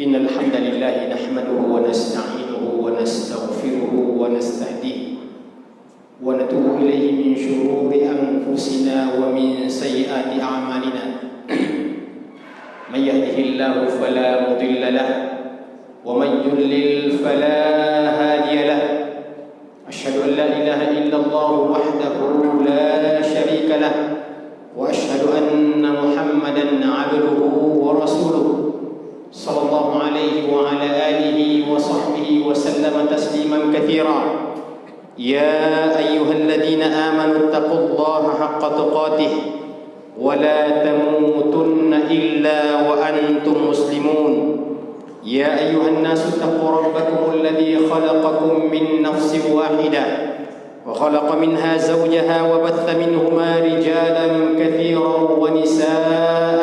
إن الحمد لله نحمده ونستعينه ونستغفره ونستهديه ونتوب إليه من شرور أنفسنا ومن سيئات أعمالنا من يهده الله فلا مضل له ومن يضلل فلا هادي له أشهد أن لا إله إلا الله وحده لا شريك له وأشهد أن محمدا عبده ورسوله صلى الله عليه وعلى آله وصحبه وسلم تسليما كثيرا يا أيها الذين آمنوا اتقوا الله حق تقاته ولا تموتن إلا وأنتم مسلمون يا أيها الناس اتقوا ربكم الذي خلقكم من نفس واحدة وخلق منها زوجها وبث منهما رجالا كثيرا ونساء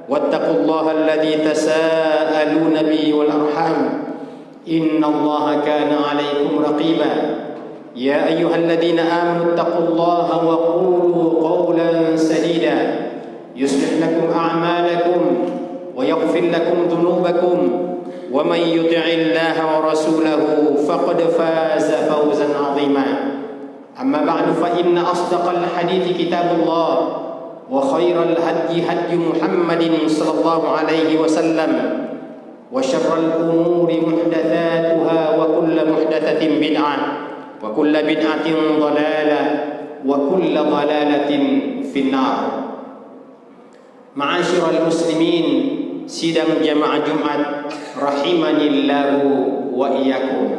واتقوا الله الذي تساءلون به والأرحام إن الله كان عليكم رقيبا يا أيها الذين آمنوا اتقوا الله وقولوا قولا سديدا يصلح لكم أعمالكم ويغفر لكم ذنوبكم ومن يطع الله ورسوله فقد فاز فوزا عظيما أما بعد فإن أصدق الحديث كتاب الله وخير الهدي هدي محمد صلى الله عليه وسلم وشر الأمور محدثاتها وكل محدثة بدعة وكل بدعة ضلالة وكل ضلالة في النار. معاشر المسلمين, sidang jamaah Jumat rahimanillahu wa iyyakum.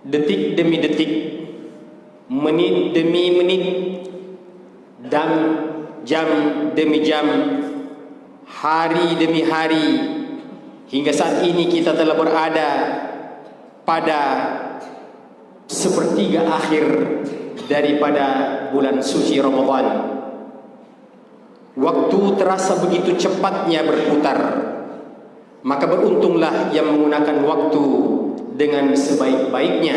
Detik demi detik, menit demi menit, dan jam demi jam, hari demi hari, hingga saat ini kita telah berada pada sepertiga akhir daripada bulan suci Ramadan. Waktu terasa begitu cepatnya berputar. Maka beruntunglah yang menggunakan waktu dengan sebaik-baiknya.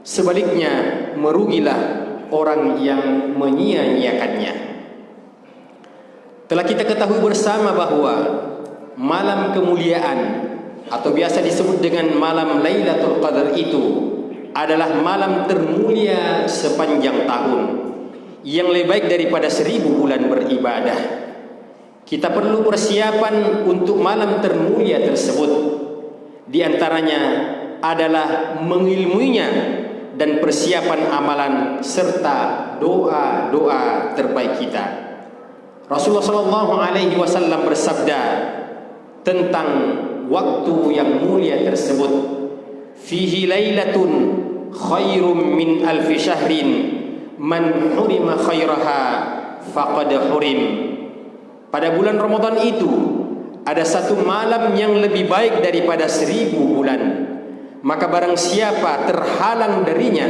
Sebaliknya, merugilah orang yang menyia-nyiakannya. Telah kita ketahui bersama bahwa malam kemuliaan atau biasa disebut dengan malam Lailatul Qadar itu adalah malam termulia sepanjang tahun, yang lebih baik daripada 1000 bulan beribadah. Kita perlu persiapan untuk malam termulia tersebut. Di antaranya adalah mengilmuinya dan persiapan amalan serta doa-doa terbaik kita. Rasulullah SAW bersabda tentang waktu yang mulia tersebut, fihi lailatun khairum min alfi syahrin man hurima khairaha faqad hurim. Pada bulan Ramadan itu ada satu malam yang lebih baik daripada 1000 bulan. Maka barang siapa terhalang darinya,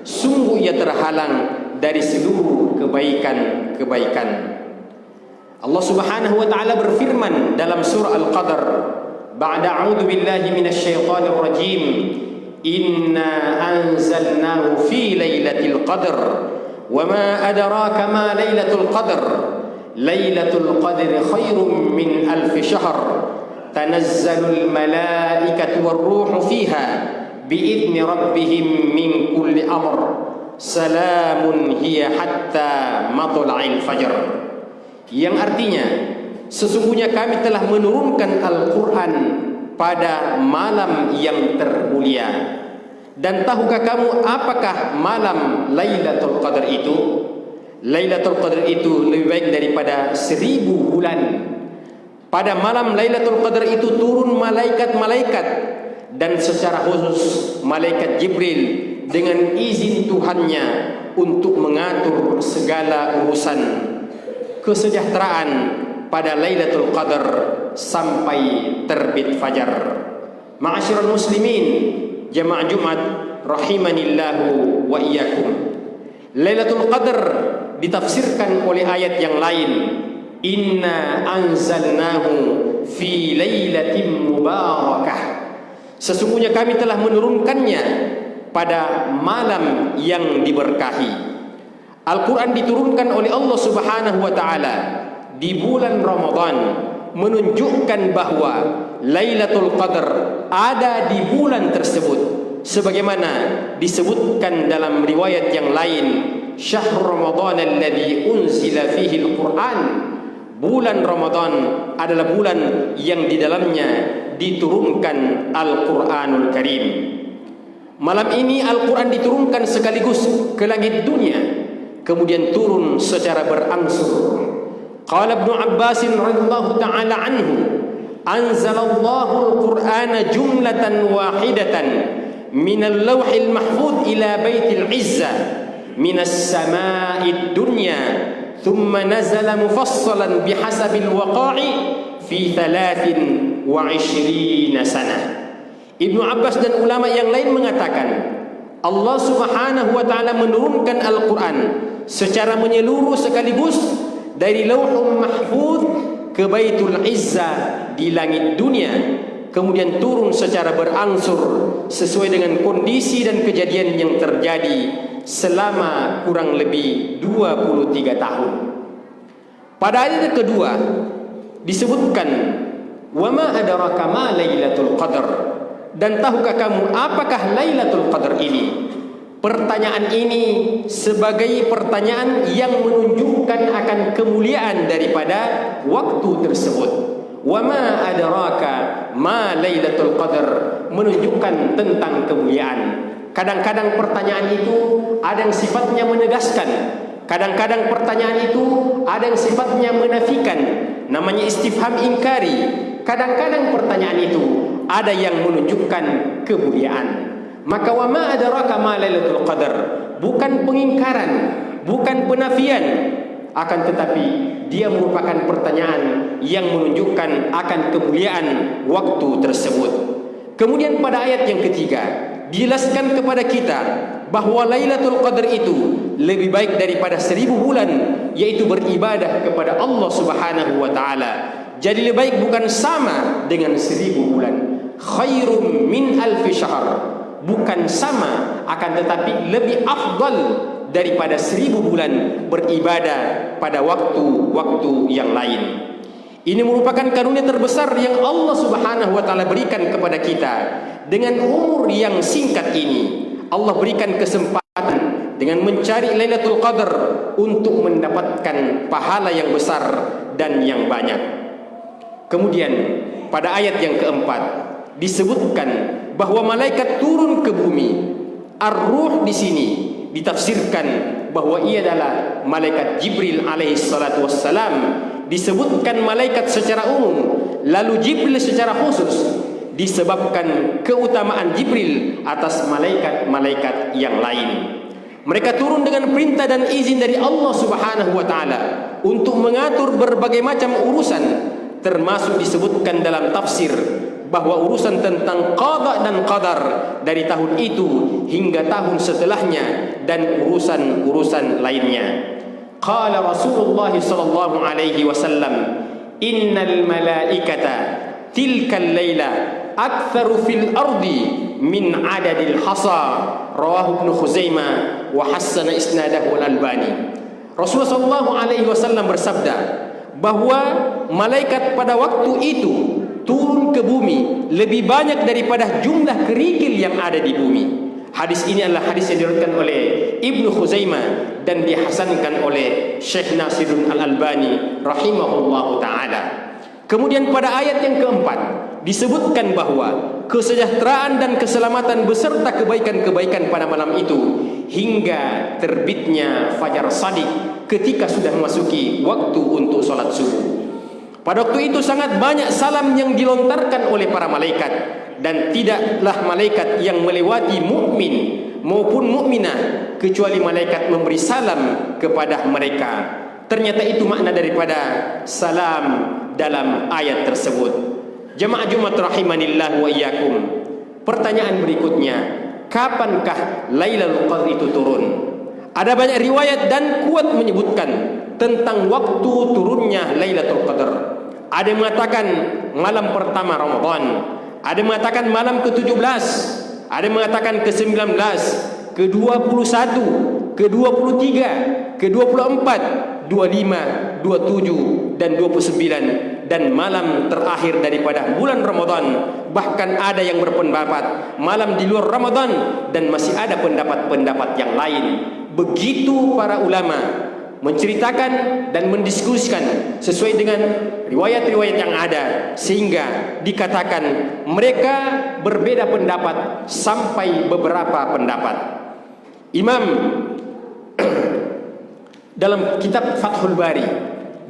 sungguh ia terhalang dari seluruh kebaikan-kebaikan. Allah Subhanahu wa taala berfirman dalam surah Al-Qadar, ba'da a'udzu billahi minasyaitonir rajim, inna anzalnahu fi lailatul qadr wa ma adraka ma lailatul qadr lailatul qadri khairum min alf syahr tanazzalul malaikatu war ruhu fiha biidzni rabbihim min kulli amr salamun hiya hatta matla'il fajr. Yang artinya, sesungguhnya kami telah menurunkan Al-Quran pada malam yang termulia. Dan tahukah kamu apakah malam Lailatul Qadar itu? Lailatul Qadar itu lebih baik daripada 1000 bulan. Pada malam Lailatul Qadar itu turun malaikat-malaikat, dan secara khusus malaikat Jibril dengan izin Tuhannya untuk mengatur segala urusan kesejahteraan pada Lailatul Qadar sampai terbit fajar. Ma'asyiral muslimin, jamaah Jumat rahimanillahu wa iyyakum. Lailatul Qadar ditafsirkan oleh ayat yang lain, inna anzalnahu fi lailatin mubarakah. Sesungguhnya kami telah menurunkannya pada malam yang diberkahi. Al-Quran diturunkan oleh Allah Subhanahu wa ta'ala di bulan Ramadan, menunjukkan bahwa Lailatul Qadar ada di bulan tersebut, sebagaimana disebutkan dalam riwayat yang lain, syahrul Ramadan alladzi unzila fihi al-Quran. Bulan Ramadan adalah bulan yang di dalamnya diturunkan Al-Quranul Karim. Malam ini Al-Quran diturunkan sekaligus ke langit dunia, kemudian turun secara berangsur. Qala Ibnu Abbas radhiyallahu ta'ala anhu, anzalallahu al-Qur'ana jumlatan wahidatan minal lawhil mahfuz ila baitil izzah minas sama'id dunya thumma nazala mufassalan bihasabil waqa'i fi 23 sanah. Ibnu Abbas dan ulama yang lain mengatakan, Allah Subhanahu wa taala menurunkan Al-Qur'an secara menyeluruh sekaligus dari Lauhul Mahfuz ke Baitul Izzah di langit dunia, kemudian turun secara berangsur sesuai dengan kondisi dan kejadian yang terjadi selama kurang lebih 23 tahun. Pada ayat kedua disebutkan, "Wa ma adraka ma Lailatul Qadar?" Dan tahukah kamu apakah Lailatul Qadar ini? Pertanyaan ini sebagai pertanyaan yang menunjukkan akan kemuliaan daripada waktu tersebut. Wa ma adraka ma Lailatul Qadar menunjukkan tentang kemuliaan. Kadang-kadang pertanyaan itu ada yang sifatnya menegaskan, kadang-kadang pertanyaan itu ada yang sifatnya menafikan, namanya istifham ingkari. Kadang-kadang pertanyaan itu ada yang menunjukkan kemuliaan. Maka wa ma adraka ma Lailatul Qadar bukan pengingkaran, bukan penafian, akan tetapi dia merupakan pertanyaan yang menunjukkan akan kemuliaan waktu tersebut. Kemudian pada ayat yang ketiga dijelaskan kepada kita bahwa Lailatul Qadar itu lebih baik daripada 1000 bulan, yaitu beribadah kepada Allah Subhanahu wa taala. Jadi lebih baik bukan sama dengan 1000 bulan. Khairum min alfi syahr, bukan sama, akan tetapi lebih afdal daripada 1000 bulan beribadah pada waktu-waktu yang lain. Ini merupakan karunia terbesar yang Allah Subhanahu wa taala berikan kepada kita. Dengan umur yang singkat ini, Allah berikan kesempatan dengan mencari Lailatul Qadar untuk mendapatkan pahala yang besar dan yang banyak. Kemudian pada ayat yang keempat disebutkan bahwa malaikat turun ke bumi. Ar-Ruh di sini ditafsirkan bahwa ia adalah malaikat Jibril alaihi salatu wassalam. Disebutkan malaikat secara umum, lalu Jibril secara khusus, disebabkan keutamaan Jibril atas malaikat-malaikat yang lain. Mereka turun dengan perintah dan izin dari Allah Subhanahu wa taala untuk mengatur berbagai macam urusan, termasuk disebutkan dalam tafsir bahwa urusan tentang qada dan qadar dari tahun itu hingga tahun setelahnya dan urusan-urusan lainnya. Qala Rasulullah sallallahu alaihi wasallam, "Innal malaikata tilkal laila aktsaru fil ardi min adadil hasa." Rawahu Ibnu Khuzaimah wa hassana isnadahu al-Albani. Rasulullah sallallahu alaihi wasallam bersabda bahwa malaikat pada waktu itu turun ke bumi lebih banyak daripada jumlah kerikil yang ada di bumi. Hadis ini adalah hadis yang diriwayatkan oleh Ibnu Khuzaimah dan dihasankan oleh Syekh Nasiruddin Al-Albani rahimahullahu taala. Kemudian pada ayat yang keempat disebutkan bahwa kesejahteraan dan keselamatan beserta kebaikan-kebaikan pada malam itu hingga terbitnya fajar shadiq ketika sudah memasuki waktu untuk sholat subuh. Pada waktu itu sangat banyak salam yang dilontarkan oleh para malaikat, dan tidaklah malaikat yang melewati mukmin maupun mukminah kecuali malaikat memberi salam kepada mereka. Ternyata itu makna daripada salam dalam ayat tersebut. Jemaah Jumat rahimanillah wa iyyakum. Pertanyaan berikutnya, kapankah Lailatul Qadar itu turun? Ada banyak riwayat dan kuat menyebutkan tentang waktu turunnya Lailatul Qadar. Ada yang mengatakan malam pertama Ramadan, ada yang mengatakan malam ke-17, ada yang mengatakan ke-19, ke-21, ke-23, ke-24, 25, 27 dan 29, dan malam terakhir daripada bulan Ramadan. Bahkan ada yang berpendapat malam di luar Ramadan, dan masih ada pendapat-pendapat yang lain. Begitu para ulama menceritakan dan mendiskusikan sesuai dengan riwayat-riwayat yang ada, sehingga dikatakan mereka berbeda pendapat sampai beberapa pendapat. Imam dalam kitab Fathul Bari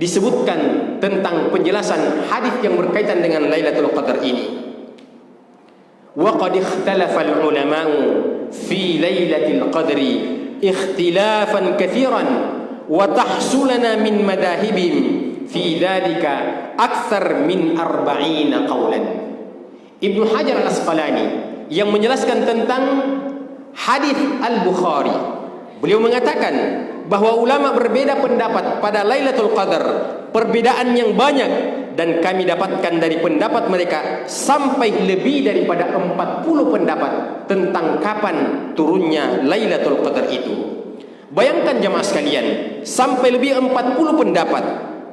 disebutkan tentang penjelasan hadis yang berkaitan dengan Lailatul Qadar ini. Wa qad ikhtalafa al-ulama'u fi Lailatul Qadri ikhtilafan katsiran wa tahsulana min madahibihim fi dzalika akthar min 40 qawlan. Ibnu Hajar Al-Asqalani yang menjelaskan tentang hadis Al-Bukhari. Beliau mengatakan bahwa ulama berbeda pendapat pada Lailatul Qadar, perbedaan yang banyak, dan kami dapatkan dari pendapat mereka sampai lebih daripada 40 pendapat tentang kapan turunnya Lailatul Qadar itu. Bayangkan jemaah sekalian, sampai lebih 40 pendapat.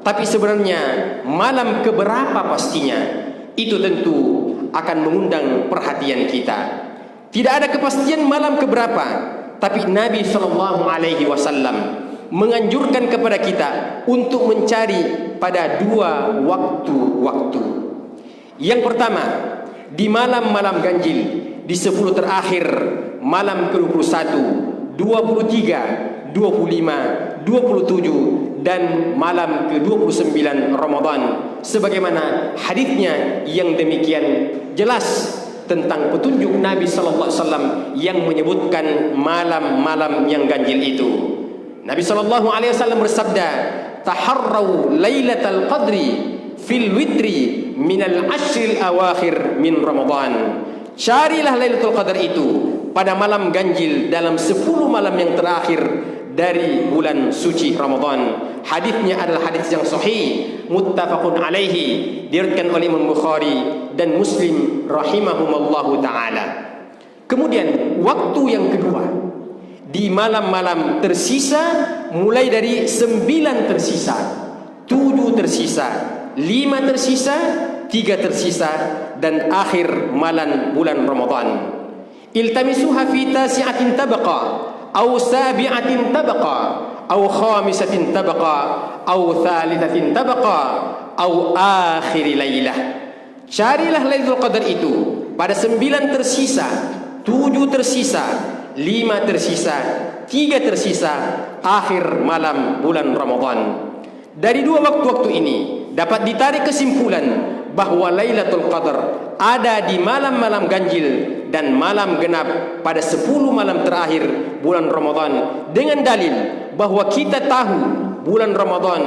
Tapi sebenarnya malam keberapa pastinya, itu tentu akan mengundang perhatian kita. Tidak ada kepastian malam keberapa, tapi Nabi SAW menganjurkan kepada kita untuk mencari pada dua waktu-waktu. Yang pertama, di malam-malam ganjil, di 10 terakhir, malam ke-21, 23, 25, 27 dan malam ke-29 Ramadan, sebagaimana hadisnya yang demikian jelas tentang petunjuk Nabi sallallahu alaihi wasallam yang menyebutkan malam-malam yang ganjil itu. Nabi sallallahu alaihi wasallam bersabda, "Taharrau lailatal qadri fil witri minal ashril awakhir min Ramadan." Carilah Lailatul Qadar itu pada malam ganjil dalam 10 malam yang terakhir dari bulan suci Ramadan. Hadisnya adalah hadis yang sahih, muttafaqun alaihi, diriwayatkan oleh Imam Bukhari dan Muslim rahimahumallahu taala. Kemudian waktu yang kedua, di malam-malam tersisa, mulai dari 9 tersisa, 7 tersisa, 5 tersisa, 3 tersisa, dan akhir malam bulan Ramadan. Iltamisuha fi tasi'atin tabaqa aw sabi'atin tabaqa aw khamisatin tabaqa aw thalithatin tabaqa aw akhir lailah. Carilah Lailatul Qadar itu pada 9 tersisa, 7 tersisa, 5 tersisa, 3 tersisa, akhir malam bulan Ramadan. Dari dua waktu-waktu ini dapat ditarik kesimpulan bahwa Lailatul Qadar ada di malam-malam ganjil dan malam genap pada 10 malam terakhir bulan Ramadan, dengan dalil bahwa kita tahu bulan Ramadan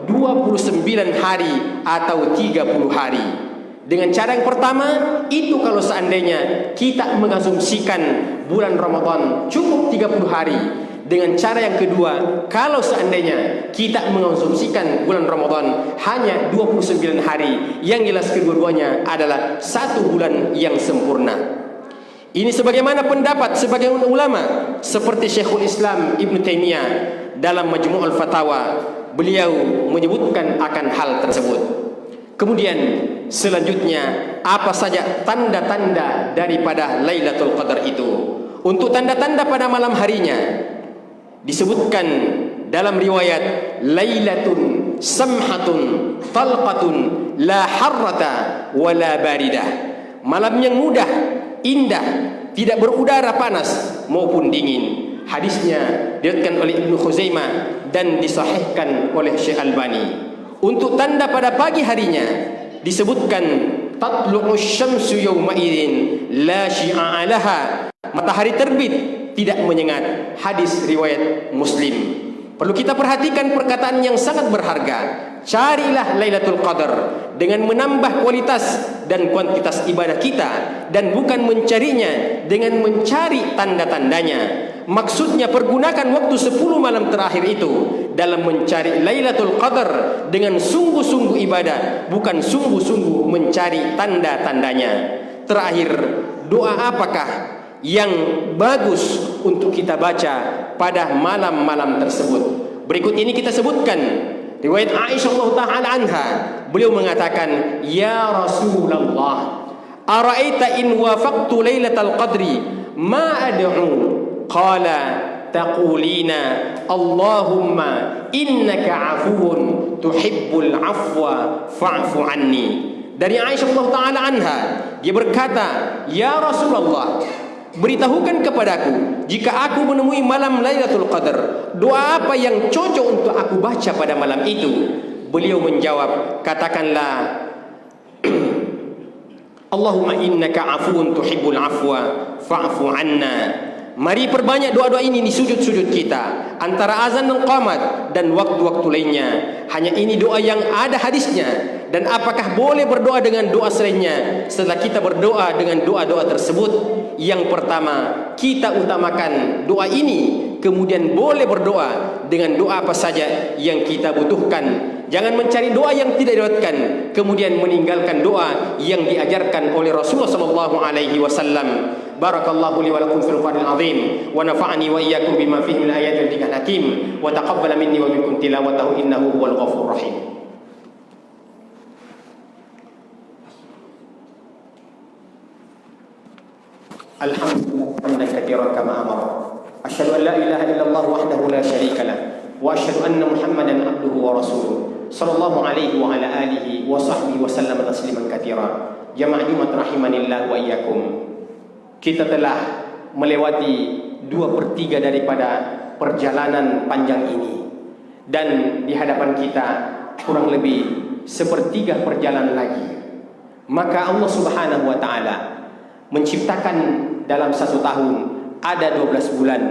29 hari atau 30 hari. Dengan cara yang pertama itu, kalau seandainya kita mengasumsikan bulan Ramadan cukup 30 hari. Dengan cara yang kedua, kalau seandainya kita mengasumsikan bulan Ramadan hanya 29 hari, yang jelas kedua-duanya adalah 1 bulan yang sempurna. Ini sebagaimana pendapat sebagian ulama seperti Syekhul Islam Ibn Taimiyah dalam Majmu'ul Fatawa. Beliau menyebutkan akan hal tersebut. Kemudian selanjutnya, apa saja tanda-tanda daripada Lailatul Qadar itu? Untuk tanda-tanda pada malam harinya disebutkan dalam riwayat, Lailatun samhatun talqatun la harrata wala baridah. Malam yang mudah, indah, tidak berudara panas maupun dingin. Hadisnya diriwayatkan oleh Ibnu Khuzaimah dan disahihkan oleh Syekh Albani. Untuk tanda pada pagi harinya disebutkan, tatlu'u syamsu yawma idzin la syi'a laha. Matahari terbit, tidak menyengat. Hadis riwayat Muslim. Perlu kita perhatikan perkataan yang sangat berharga. Carilah Lailatul Qadar dengan menambah kualitas dan kuantitas ibadah kita, dan bukan mencarinya dengan mencari tanda-tandanya. Maksudnya, pergunakan waktu 10 malam terakhir itu dalam mencari Lailatul Qadar dengan sungguh-sungguh ibadah, bukan sungguh-sungguh mencari tanda-tandanya. Terakhir, doa apakah yang bagus untuk kita baca pada malam-malam tersebut? Berikut ini kita sebutkan riwayat Aisyah taala anha. Beliau mengatakan, "Ya Rasulullah, ara'aita in wafaqtu Lailatul Qadri ma ad'u?" Qala taqulina Allahumma innaka afuun tuhibbul afwa fa'fu anni. Dari Aisyah taala anha, dia berkata, "Ya Rasulullah, beritahukan kepadaku, jika aku menemui malam Lailatul Qadar, doa apa yang cocok untuk aku baca pada malam itu?" Beliau menjawab, "Katakanlah, Allahumma innaka afuun tuhibbul afwa fa'fu anna." Mari perbanyak doa-doa ini di sujud-sujud kita, antara azan dan qamat dan waktu-waktu lainnya. Hanya ini doa yang ada hadisnya. Dan apakah boleh berdoa dengan doa selainnya setelah kita berdoa dengan doa-doa tersebut? Yang pertama, kita utamakan doa ini, kemudian boleh berdoa dengan doa apa saja yang kita butuhkan. Jangan mencari doa yang tidak diriwayatkan, kemudian meninggalkan doa yang diajarkan oleh Rasulullah sallallahu alaihi wasallam. Barakallahu li wa lakum fil Qur'anil azim wa nafa'ani wa iyyakum bima fihi min ayatil dzikril hakim wa taqabbala minni wa minkum tilawatahu innahu huwal ghafurur rahim. Alhamdulillah hamdan katsiran kama amara. Asyhadu an la ilaha illallah wahdahu la syarika lah wa asyhadu anna Muhammadan abduhu wa rasuluh. Sallallahu alaihi wa ala alihi wa sahbihi wa sallam tasliman katsira. Jamaah Jumat rahimanillah wa iyyakum. Kita telah melewati 2/3 daripada perjalanan panjang ini, dan di hadapan kita kurang lebih 1/3 perjalanan lagi. Maka Allah Subhanahu wa taala menciptakan dalam 1 tahun ada 12 bulan,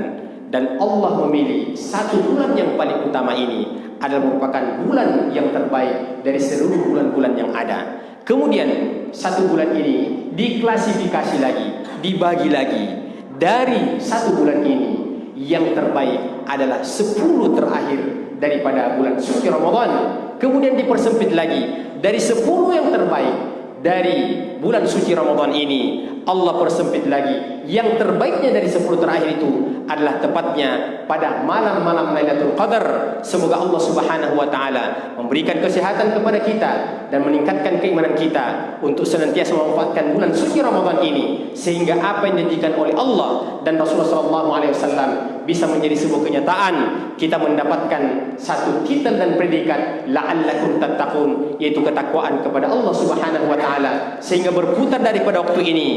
dan Allah memilih 1 bulan yang paling utama ini adalah merupakan bulan yang terbaik dari seluruh bulan-bulan yang ada. Kemudian 1 bulan ini diklasifikasi lagi, dibagi lagi. Dari 1 bulan ini yang terbaik adalah 10 terakhir daripada bulan suci Ramadan. Kemudian dipersempit lagi, dari 10 yang terbaik dari bulan suci Ramadan ini Allah persempit lagi. Yang terbaiknya dari 10 terakhir itu adalah tepatnya pada malam-malam Lailatul Qadar. Semoga Allah Subhanahu wa taala memberikan kesehatan kepada kita dan meningkatkan keimanan kita untuk senantiasa memanfaatkan bulan suci Ramadan ini, sehingga apa yang dijanjikan oleh Allah dan Rasulullah sallallahu alaihi wasallam bisa menjadi sebuah kenyataan. Kita mendapatkan 1 titel dan predikat la'allakum tattaqun, yaitu ketakwaan kepada Allah Subhanahu wa taala, sehingga berputar daripada waktu ini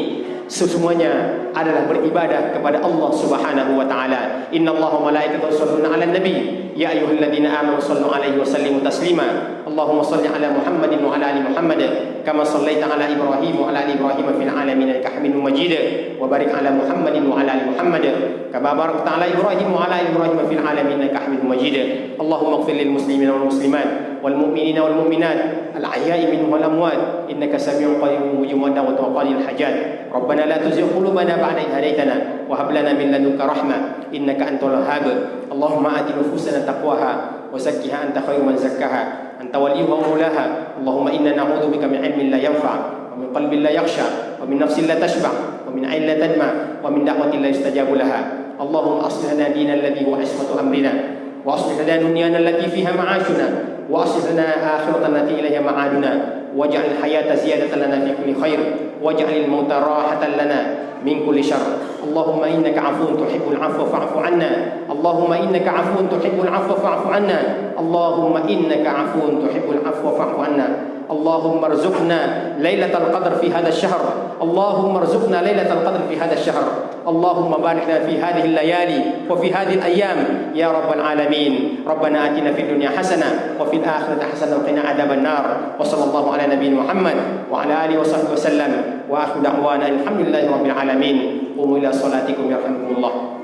semuanya adalah beribadah kepada Allah Subhanahu wa taala. Innallaha wa malaikatahu yusholluna 'alan nabi ya ayyuhalladzina amanu shallu 'alaihi wa sallimu taslima. Allahumma shalli 'ala Muhammadin wa 'ala ali Muhammad kama shallaita 'ala Ibrahim wa 'ala ali Ibrahim fil 'alamin innaka Hamidum Majid. Wa barik 'ala Muhammadin wa 'ala ali Muhammad kama barakta 'ala Ibrahim wa 'ala ali Ibrahim fil 'alamin innaka Hamidum Majid. Allahumma ighfir lil muslimina wal muslimat wal mu'minina wal mu'minat al ahya'i minhum wal amwat innaka samii'un qaribun mujibud da'wati wa qadil hajat. Rabbana la tuzigh qulubana ba'da idh hadaytana wa hab lana min ladunka rahmah innaka antal wahhab. Allahumma ati nufusana taqwaha wa zakkiha anta khairu man zakkaha anta waliyuha wa maulaha. Allahumma inna na'udzu bika min 'ilmin la yanfa' wa min qalbin la yakhsha wa min nafsin la tashba' wa min 'ainin la tadma' wa min da'watin la yustajabu laha. Allahumma aslih lana dinana alladhi huwa 'ismatu amrina wa aslih lana dunyana allati fiha ma'ashuna wa aslih lana akhiratana allati ilayha ma'aduna waj'al al-hayata ziyadatan lana fi kulli khair waj'al al-mauta rahatan lana min kulli syarr. Allahumma innaka 'afuwun tuhibbul 'afwa fa'fu 'anna. Allahumma innaka 'afuwun tuhibbul 'afwa fa'fu 'anna. Allahumma innaka 'afuwun tuhibbul 'afwa fa'fu 'anna. Allahumma arzuqna lailatal qadr fi hadha asy-syahr. Allahumma arzuqna lailatal qadr fi hadha asy-syahr. Allahumma barik lana fi hadhihi al-layali wa fi hadhihi al-ayyam ya rabbal alamin. Rabbana atina fid dunya hasanah wa fil akhirati hasanah wa qina adzaban nar. Wa sallallahu ala nabiyyina Muhammad wa ala alihi wa sahbihi wasallam. Wa akhiru da'wana alhamdulillahi rabbil alamin. Qumu ila salatikum yarhamukumullah.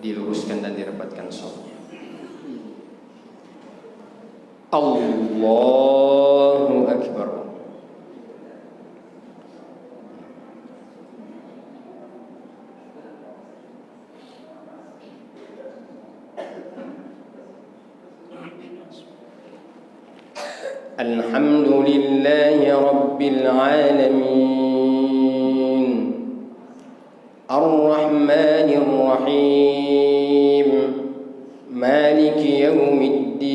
Diluruskan dan dirapatkan shafnya. Allahu Akbar. الحمد لله رب العالمين الرحمن الرحيم مالك يوم الدين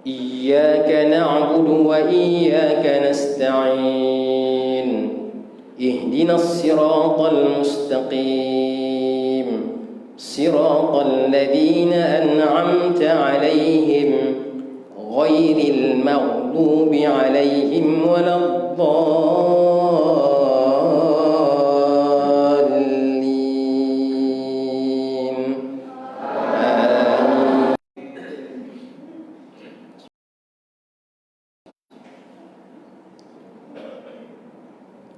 إياك نعبد وإياك نستعين اهدنا الصراط المستقيم صراط الذين أنعمت عليهم غير المغضوب عليهم ولا الضالين آمين.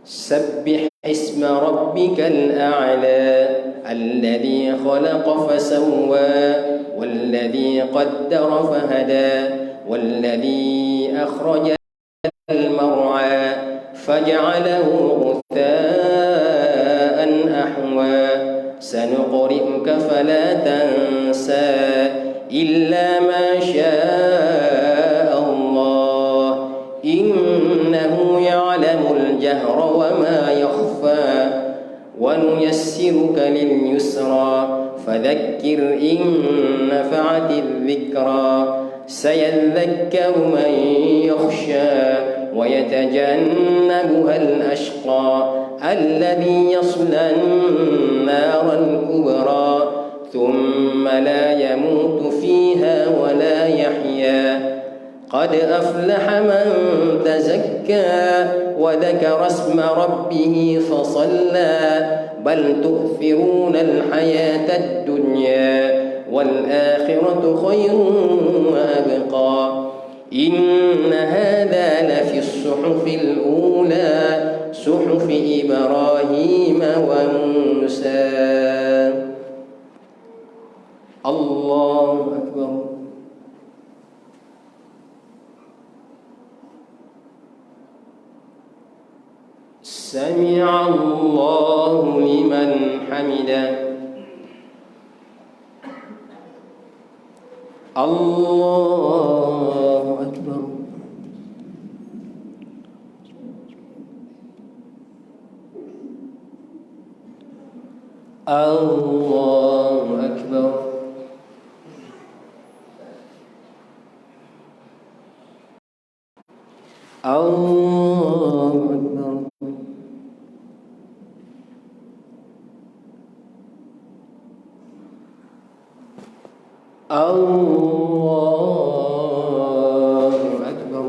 سبح اسم ربك الأعلى الذي خلق فسوى والذي قدر فهدى والذي أخرج المرعى فجعله غثاء أحوى سنقرئك فلا تنسى إلا ما شاء الله إنه يعلم الجهر وما يخفى ونيسرك لليسرى فذكر إن نفعت الذكرى سيذكر من يخشى ويتجنبها الأشقى الذي يصلى النار الكبرى ثم لا يموت فيها ولا يحيا قد أفلح من تزكى وذكر اسم ربه فصلى بل تؤثرون الحياة الدنيا والآخرة خير وأبقى إن هذا لفي الصحف الأولى صحف إبراهيم وموسى الله أكبر سمع الله لمن حمده الله أكبر الله أكبر الله أكبر الله أكبر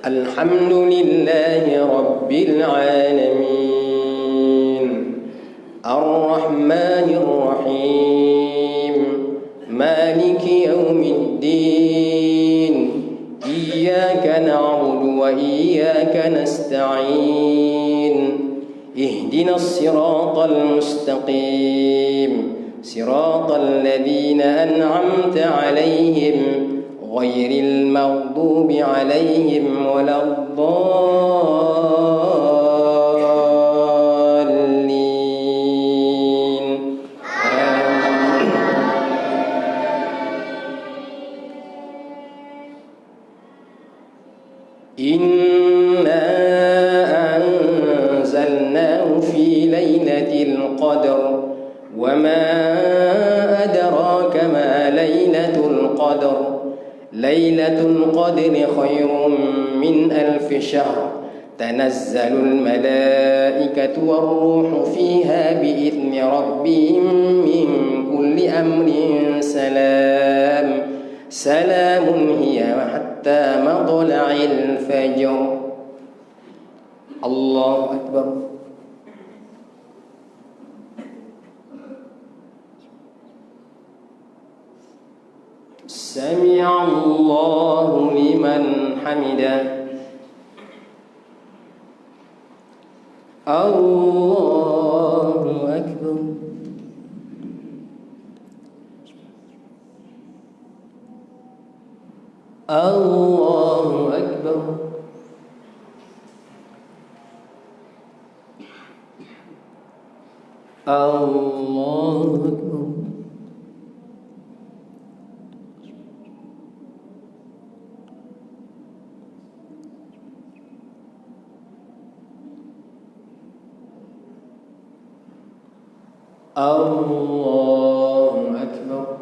الحمد لله رب العالمين الرحمن الرحيم مالك يوم الدين إياك نعبد وإياك نستعين اهدنا الصراط المستقيم صراط الذين أنعمت عليهم غير المغضوب عليهم ولا الضالين إنا أنزلناه في ليلة القدر وما أدراك ما ليلة القدر ليلة القدر خير من 1000 شهر تنزل الملائكة والروح فيها بإذن ربهم من كل أمر سلام سلام هي حتى مطلع الفجر الله أكبر سمع الله لمن حمده الله أكبر الله أكبر الله أكبر Allahu Akbar.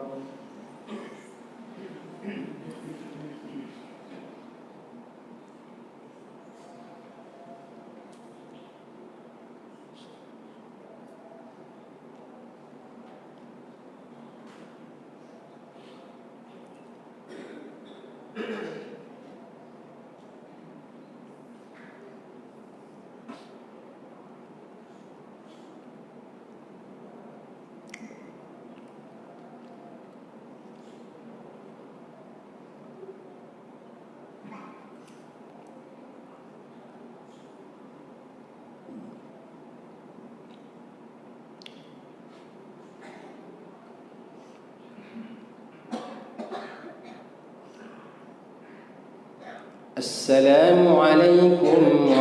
Assalamualaikum